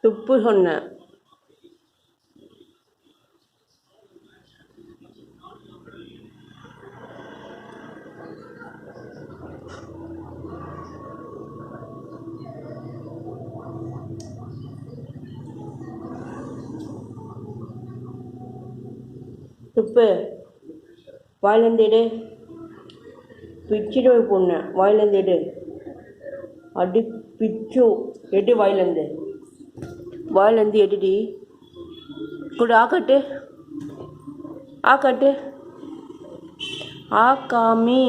துப்பு சொன்னேன். துப்பு வாயிலேருந்து எடு. பிச்சுட்டு பொண்ணு வாயிலேருந்து எடு. அடி பிச்சு எடு வாயிலேருந்து எடுடி. கொடு ஆக்கட்டு ஆக்காமி